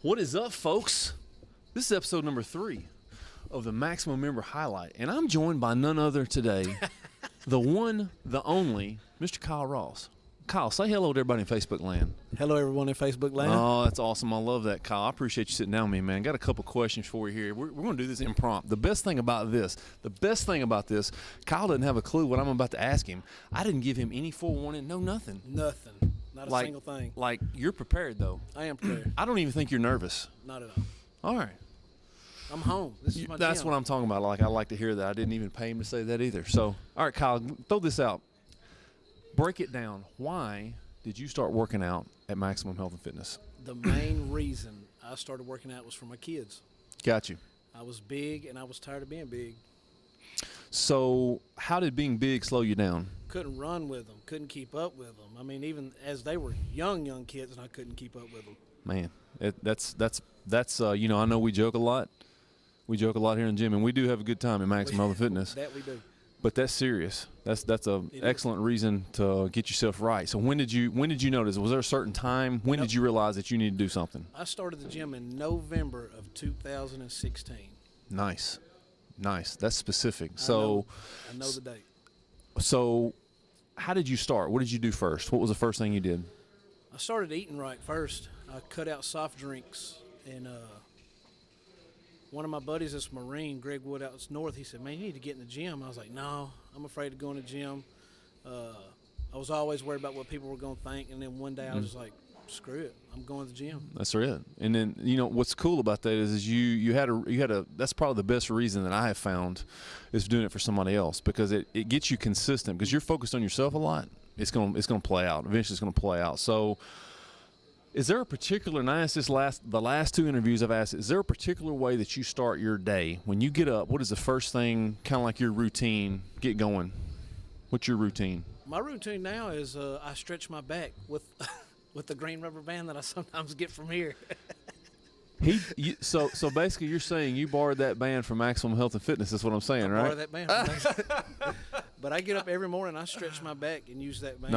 What is up, folks? This is episode number 3 of the Maximum Member Highlight, and I'm joined by none other today, the one, the only, Mr. Kyle Ross. Kyle, say hello to everybody in Facebook land. Hello, everyone in Facebook land. Oh, that's awesome. I love that, Kyle. I appreciate you sitting down with me, man. Got a couple questions for you here. We're going to do this impromptu. The best thing about this, Kyle doesn't have a clue what I'm about to ask him. I didn't give him any forewarning, no nothing. Nothing. Not a single thing. Like, you're prepared, though. I am prepared. I don't even think you're nervous. Not at all. All right. I'm home. This is my That's gym. what I'm talking about. Like, I like to hear that. I didn't even pay him to say that either. So, all right, Kyle, throw this out. Break it down. Why did you start working out at Maximum Health and Fitness? The main reason I started working out was for my kids. Got you. I was big, and I was tired of being big. So, how did being big slow you down? Couldn't run with them. Couldn't keep up with them. I mean, even as they were young kids, and I couldn't keep up with them. Man, that's you know, I know we joke a lot. We joke a lot here in the gym, and we do have a good time at Maximum Health and Fitness. That we do. But that's serious. That's an excellent reason to get yourself right. So when did you notice? Was there a certain time? When did you realize that you need to do something? I started the gym in November of 2016. Nice. That's specific. I know the date. So how did you start? What did you do first? What was the first thing you did? I started eating right first. I cut out soft drinks, and one of my buddies that's Marine, Greg Wood out north, he said, man, you need to get in the gym. I was like, no, I'm afraid to go in the gym. I was always worried about what people were going to think, and then one day I was just like, screw it, I'm going to the gym. That's it. And then, you know, what's cool about that is you had a that's probably the best reason that I have found is doing it for somebody else, because it gets you consistent, because you're focused on yourself a lot. It's going to play out. Eventually it's going to play out. So is there a particular, and I asked this the last 2 interviews I've asked, is there a particular way that you start your day? When you get up, what is the first thing, kind of like your routine, get going? What's your routine? My routine now is I stretch my back with with the green rubber band that I sometimes get from here. So basically you're saying you borrowed that band from Maximum Health and Fitness. That's what I'm saying, right? Borrow that band from But I get up every morning, I stretch my back and use that band.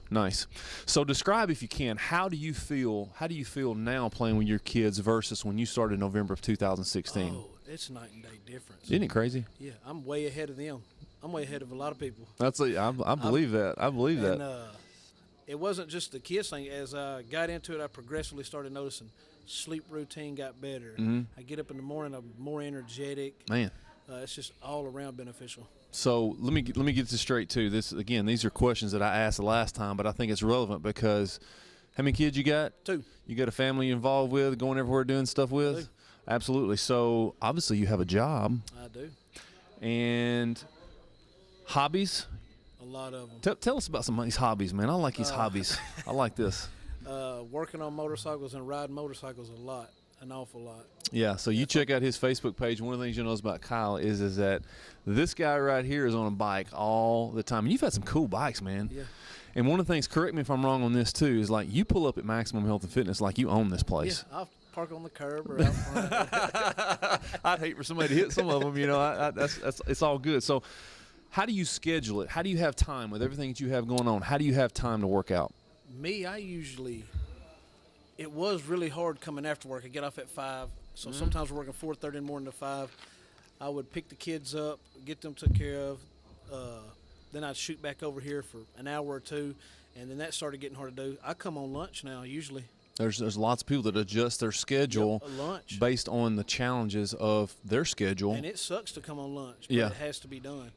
Nice. So describe, if you can, how do you feel now playing with your kids versus when you started in November of 2016? Oh, it's night and day difference. Isn't it crazy? Yeah, I'm way ahead of them. I'm way ahead of a lot of people. I believe that. I believe that. It wasn't just the kids thing. As I got into it, I progressively started noticing sleep routine got better. Mm-hmm. I get up in the morning, I'm more energetic. Man. It's just all around beneficial. So let me get this straight too. These are questions that I asked the last time, but I think it's relevant because how many kids you got? 2. You got a family involved with, going everywhere doing stuff with? 2. Absolutely. So obviously you have a job. I do. And hobbies? A lot of them. Tell us about some of these hobbies, man. I like these hobbies. I like this. Working on motorcycles and riding motorcycles an awful lot. Yeah, so you check out his Facebook page. One of the things you'll notice about Kyle is that this guy right here is on a bike all the time. And you've had some cool bikes, man. Yeah. And one of the things, correct me if I'm wrong on this too, is like you pull up at Maximum Health and Fitness like you own this place. Yeah, I'll park on the curb or out front. I'd hate for somebody to hit some of them, you know. It's all good. So how do you schedule it? How do you have time with everything that you have going on? How do you have time to work out? Me, it was really hard coming after work. I get off at 5, so sometimes we're working 4:30 in the morning to 5. I would pick the kids up, get them took care of. Then I'd shoot back over here for an hour or 2, and then that started getting hard to do. I come on lunch now usually. There's lots of people that adjust their schedule lunch based on the challenges of their schedule. And it sucks to come on lunch, but it has to be done.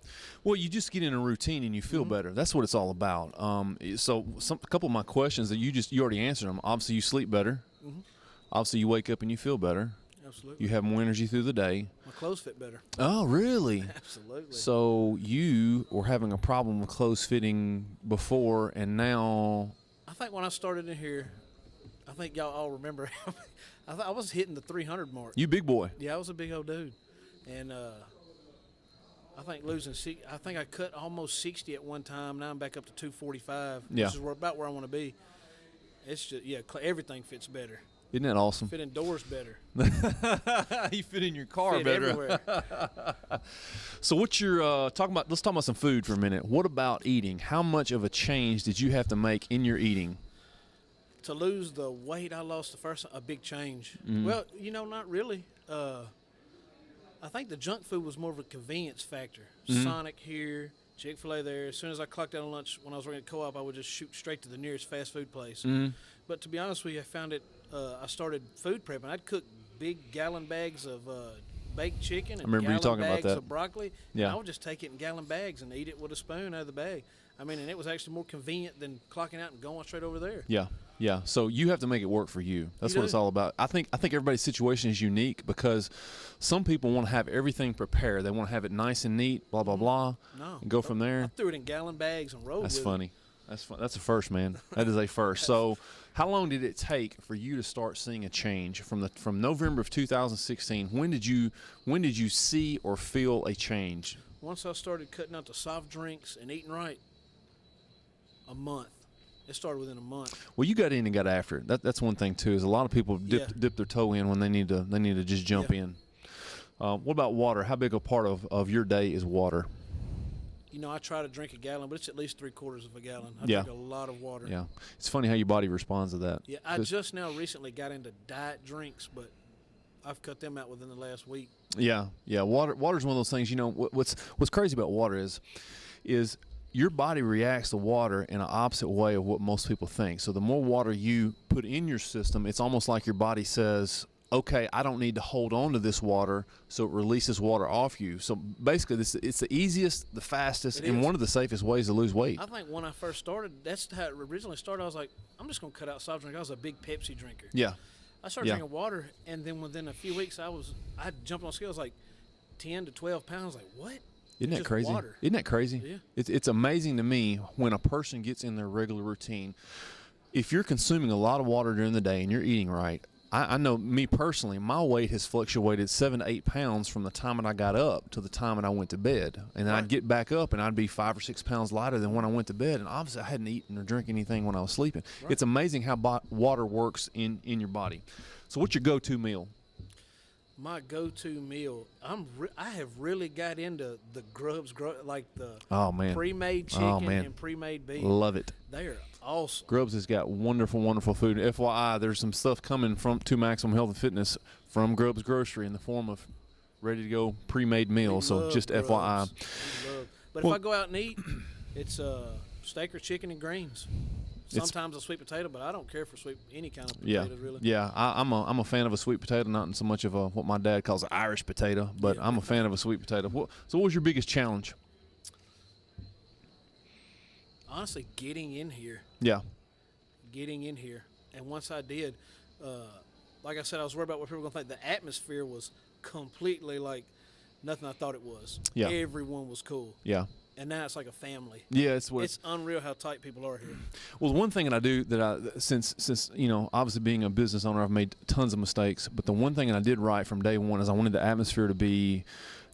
Well, you just get in a routine and you feel better. That's what it's all about. So a couple of my questions that you already answered them. Obviously, you sleep better. Mm-hmm. Obviously, you wake up and you feel better. Absolutely. You have more energy through the day. My clothes fit better. Oh, really? Absolutely. So you were having a problem with clothes fitting before, and now... I think when I started in here, I think y'all all remember, I was hitting the 300 mark. You big boy. Yeah, I was a big old dude. And I think I cut almost 60 at one time. Now I'm back up to 245. Yeah. Which is about where I want to be. It's just, everything fits better. Isn't that awesome? Fit indoors better. You fit in your car fit better. Everywhere. So what's your let's talk about some food for a minute. What about eating? How much of a change did you have to make in your eating? To lose the weight I lost the first, a big change. Mm-hmm. Well, not really. I think the junk food was more of a convenience factor. Mm-hmm. Sonic here, Chick-fil-A there. As soon as I clocked out on lunch when I was working at co-op, I would just shoot straight to the nearest fast food place. Mm-hmm. But to be honest with you, I found it. I started food prepping. I'd cook big gallon bags of baked chicken and remember you gallon talking about bags that. of broccoli. Yeah. And I would just take it in gallon bags and eat it with a spoon out of the bag. I mean, and it was actually more convenient than clocking out and going straight over there. Yeah. Yeah, so you have to make it work for you. That's what it's all about. I think everybody's situation is unique because some people want to have everything prepared. They want to have it nice and neat, blah, blah, blah, and go from there. I threw it in gallon bags and rolled with it. That's funny. That's fun. That's a first, man. That is a first. So how long did it take for you to start seeing a change from November of 2016? When did you see or feel a change? Once I started cutting out the soft drinks and eating right, a month. It started within a month. Well, you got in and got after it. That's one thing too. Is a lot of people dip their toe in when they need to just jump in. What about water? How big a part of your day is water? I try to drink a gallon, but it's at least 3/4 of a gallon. I Yeah. drink a lot of water. Yeah, it's funny how your body responds to that. Yeah, I just now recently got into diet drinks, but I've cut them out within the last week. Yeah. Water's one of those things. What's crazy about water is your body reacts to water in an opposite way of what most people think. So the more water you put in your system, it's almost like your body says, okay, I don't need to hold on to this water, so it releases water off you. So basically, it's the easiest, the fastest, and one of the safest ways to lose weight. I think when I first started, that's how it originally started. I was like, I'm just going to cut out soft drink. I was a big Pepsi drinker. Yeah. I started drinking water, and then within a few weeks, I jumped on scales like 10 to 12 pounds. Like, what? Isn't that crazy? Water. Isn't that crazy? Yeah. It's amazing to me when a person gets in their regular routine. If you're consuming a lot of water during the day and you're eating right, I know me personally, my weight has fluctuated 7 to 8 pounds from the time that I got up to the time that I went to bed. And then I'd get back up and I'd be 5 or 6 pounds lighter than when I went to bed. And obviously I hadn't eaten or drank anything when I was sleeping. Right. It's amazing how water works in your body. So what's your go-to meal? My go-to meal, I have really got into the Grubs, like the pre-made chicken and pre-made beef. Love it. They are awesome. Grubs has got wonderful, wonderful food. FYI, there's some stuff coming to Maximum Health and Fitness from Grubs Grocery in the form of ready-to-go pre-made meals. So just Grubs. FYI. But if I go out and eat, it's steak or chicken and greens. Sometimes a sweet potato, but I don't care for any kind of potatoes, really. Yeah, I'm a fan of a sweet potato, not so much of what my dad calls an Irish potato, but I'm a fan of a sweet potato. So what was your biggest challenge? Honestly, getting in here. Yeah. Getting in here. And once I did, like I said, I was worried about what people were going to think. The atmosphere was completely like nothing I thought it was. Yeah. Everyone was cool. Yeah. And now it's like a family. Yeah, it's unreal how tight people are here. Well, one thing that I do since obviously being a business owner, I've made tons of mistakes. But the one thing that I did right from day one is I wanted the atmosphere to be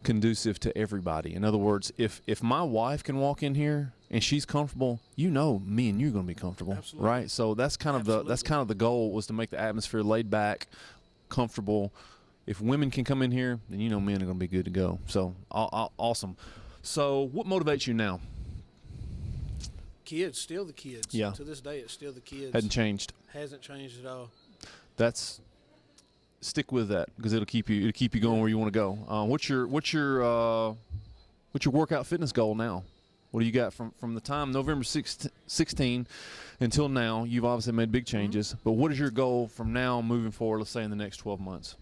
conducive to everybody. In other words, if my wife can walk in here and she's comfortable, me and you're going to be comfortable, Absolutely. right? So that's kind of the goal, was to make the atmosphere laid back, comfortable. If women can come in here, then men are going to be good to go. So awesome. So what motivates you now? Kids, still the kids. Yeah. To this day, it's still the kids. Hasn't changed. Hasn't changed at all. Stick with that, because it'll keep you going where you want to go. What's your workout fitness goal now? What do you got from the time November 16 until now? You've obviously made big changes, but what is your goal from now moving forward, let's say in the next 12 months?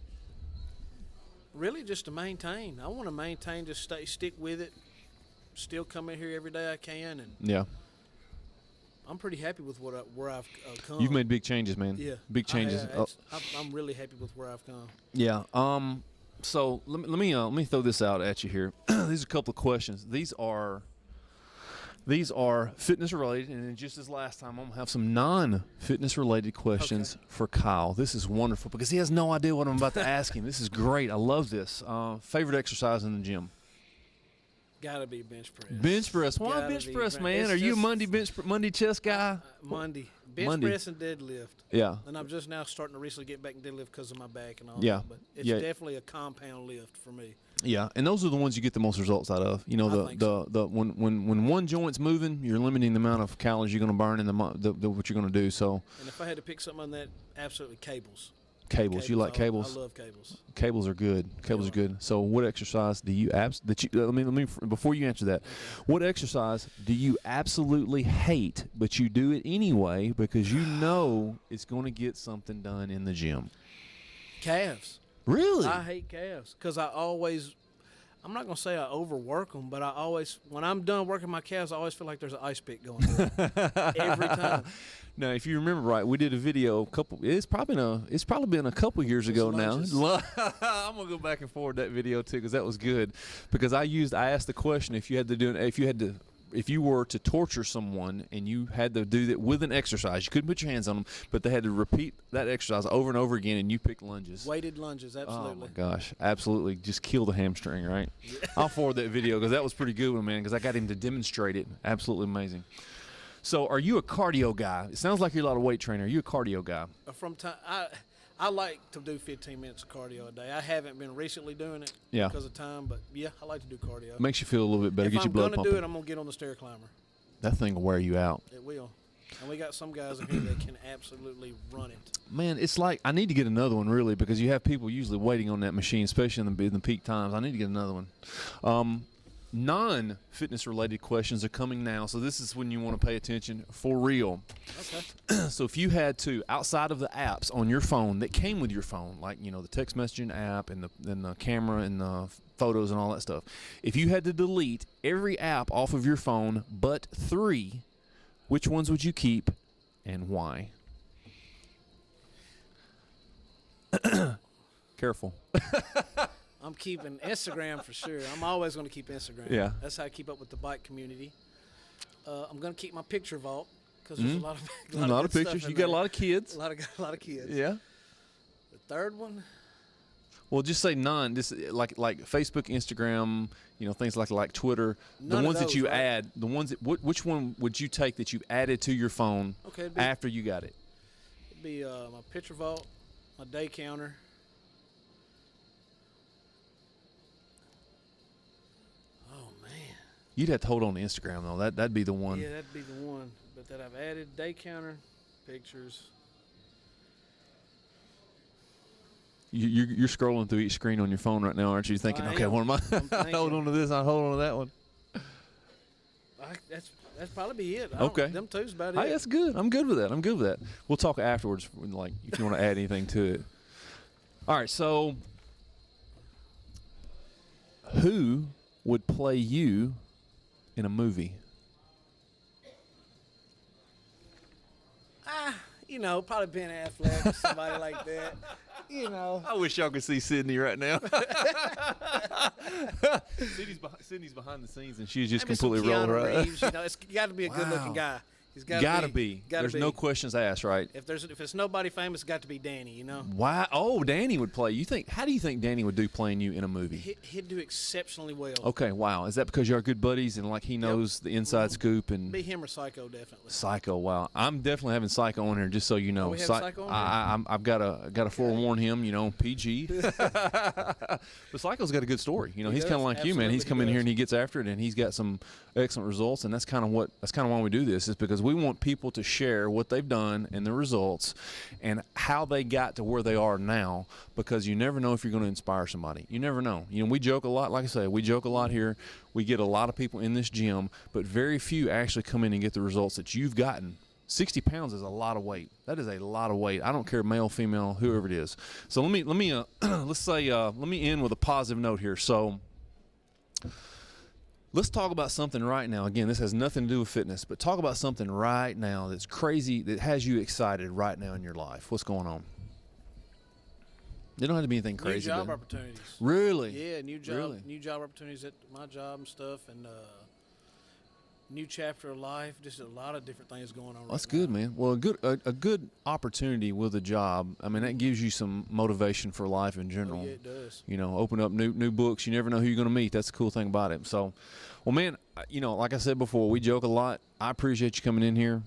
Really just to maintain. I want to maintain, just stick with it, still come in here every day I can, and yeah. I'm pretty happy with where I've come. You've made big changes, man. Yeah. Big changes. I'm really happy with where I've come. Yeah. So let me throw this out at you here. These are a couple of questions. These are fitness related, and then just as last time, I'm gonna have some non-fitness related questions for Kyle. This is wonderful because he has no idea what I'm about to ask him. This is great. I love this. Favorite exercise in the gym? Gotta be bench press. Bench press. Why Gotta bench be press, bench- man? it's Are you a just- Monday chest guy? Monday. Bench Monday. press and deadlift. Yeah. And I'm just now starting to recently get back in deadlift because of my back and all Yeah. that. But it's Yeah. definitely a compound lift for me. Yeah, and those are the ones you get the most results out of. You know, I think so. the when one joint's moving, you're limiting the amount of calories you're going to burn and the what you're going to do. So And if I had to pick something on that, absolutely cables. cables, you like cables? I love cables. Cables are good. Cables are good. So what exercise do you let me before you answer that, what exercise do you absolutely hate but you do it anyway because you know it's going to get something done in the gym? Calves. Really? I hate calves because I'm not going to say I overwork them, but when I'm done working my calves, I always feel like there's an ice pick going on every time. Now, if you remember right, we did a video it's probably been a couple years ago now. I'm gonna go back and forward that video too because that was good. Because I asked the question if you were to torture someone and you had to do that with an exercise, you couldn't put your hands on them, but they had to repeat that exercise over and over again, and you picked lunges. Weighted lunges, absolutely. Oh my gosh, absolutely, just kill the hamstring, right? I'll forward that video because that was pretty good one, man. Because I got him to demonstrate it. Absolutely amazing. So, are you a cardio guy? It sounds like you're a lot of weight trainer. Are you a cardio guy? I like to do 15 minutes of cardio a day. I haven't been recently doing it because of time, but yeah, I like to do cardio. Makes you feel a little bit better. If Get your blood I'm pumping. going to do it, I'm going to get on the stair climber. That thing will wear you out. It will. And we got some guys in here that can absolutely run it. Man, it's like I need to get another one really because you have people usually waiting on that machine, especially in the peak times. I need to get another one. Non-fitness related questions are coming now, so this is when you want to pay attention for real. Okay. So if you had to, outside of the apps on your phone that came with your phone, like the text messaging app and the camera and the photos and all that stuff, if you had to delete every app off of your phone but 3, which ones would you keep and why? Careful. I'm keeping Instagram for sure. I'm always going to keep Instagram. Yeah. That's how I keep up with the bike community. I'm going to keep my picture vault because there's a lot of good pictures. stuff in You got a there. lot of kids. A lot of kids. Yeah. The third one. Well, just say none. Just like Facebook, Instagram, things like Twitter. None the ones of that you those, right? add, the ones that which one would you take that you added to your phone after you got it? It'd be my picture vault, my day counter. Oh man. You'd have to hold on to Instagram though. That'd be the one. Yeah, that'd be the one. But that I've added day counter, pictures. You're scrolling through each screen on your phone right now, aren't you? Thinking, okay, what am I? Hold on to this. I hold on to that one. That's probably be it. Okay. Them two's about Hey, it. that's good. I'm good with that. We'll talk afterwards, if you want to add anything to it. All right. So, who would play you in a movie? Probably Ben Affleck, somebody like that. I wish y'all could see Sydney right now. Sydney's behind the scenes, and she's just Maybe completely some rolling Keanu right. Reeves, it's got to be a good-looking guy. He's Gotta be. There's no questions asked, right? If it's nobody famous, it's got to be Danny. Why? Oh, Danny would play. How do you think Danny would do playing you in a movie? He'd do exceptionally well. Okay, wow. Is that because y'all are good buddies and he knows the inside scoop and be him or Psycho definitely. Psycho? Wow, I'm definitely having Psycho on here just so you know. We have Psycho on here? I've got to forewarn him. PG. But Psycho's got a good story. He's kind of like you, man. He's come in here and he gets after it, and he's got some excellent results. And that's kind of why we do this, is because we want people to share what they've done and the results and how they got to where they are now, because you never know if you're going to inspire somebody. You never know. We joke a lot. Like I say, we joke a lot here. We get a lot of people in this gym, but very few actually come in and get the results that you've gotten. 60 pounds is a lot of weight. That is a lot of weight. I don't care, male, female, whoever it is. So let me let me end with a positive note here. So let's talk about something right now. Again, this has nothing to do with fitness, but talk about something right now that's crazy, that has you excited right now in your life. What's going on? They don't have to be anything crazy. New job opportunities. Really? Yeah, new job Really? new job opportunities at my job and stuff, and new chapter of life. Just a lot of different things going on. That's right good, now. man. Well, a good opportunity with a job. I mean, that gives you some motivation for life in general. Oh, yeah, it does. You know, open up new books. You never know who you're going to meet. That's the cool thing about it. So, well, man, you know, like I said before, we joke a lot. I appreciate you coming in here.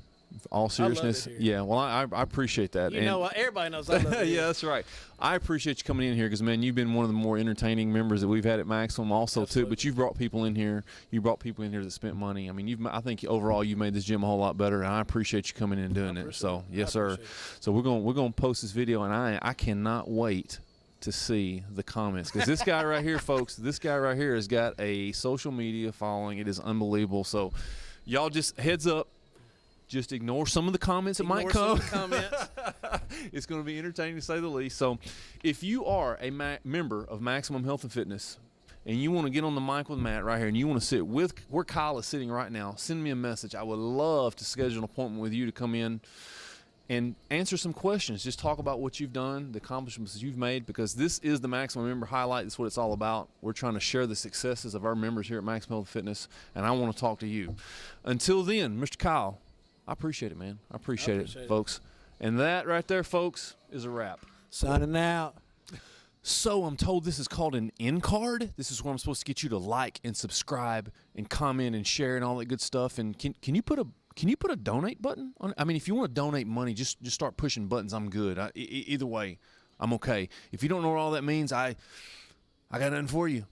All seriousness, here. yeah. Well, I appreciate that. You know, everybody knows I love it. Yeah, that's right. I appreciate you coming in here because, man, you've been one of the more entertaining members that we've had at Maximum, also Absolutely. too. But you've brought people in here. You brought people in here that spent money. I mean, I think overall you made this gym a whole lot better, and I appreciate you coming in and doing it. So, yes, sir. So we're gonna post this video, and I cannot wait to see the comments because this guy right here, folks, this guy right here has got a social media following. It is unbelievable. So, y'all just heads up. Just ignore some of the comments that might come. It's going to be entertaining to say the least. So if you are a member of Maximum Health and Fitness and you want to get on the mic with Matt right here and you want to sit with where Kyle is sitting right now, send me a message. I would love to schedule an appointment with you to come in and answer some questions. Just talk about what you've done, the accomplishments you've made, because this is the Maximum Member Highlight. That's what it's all about. We're trying to share the successes of our members here at Maximum Health and Fitness, and I want to talk to you. Until then, Mr. Kyle, I appreciate it, man. I appreciate it, folks. And that right there, folks, is a wrap. Signing out. So I'm told this is called an end card. This is where I'm supposed to get you to like and subscribe and comment and share and all that good stuff. And can you put a donate button on? I mean, if you want to donate money, just start pushing buttons. I'm good. Either way, I'm okay. If you don't know what all that means, I got nothing for you.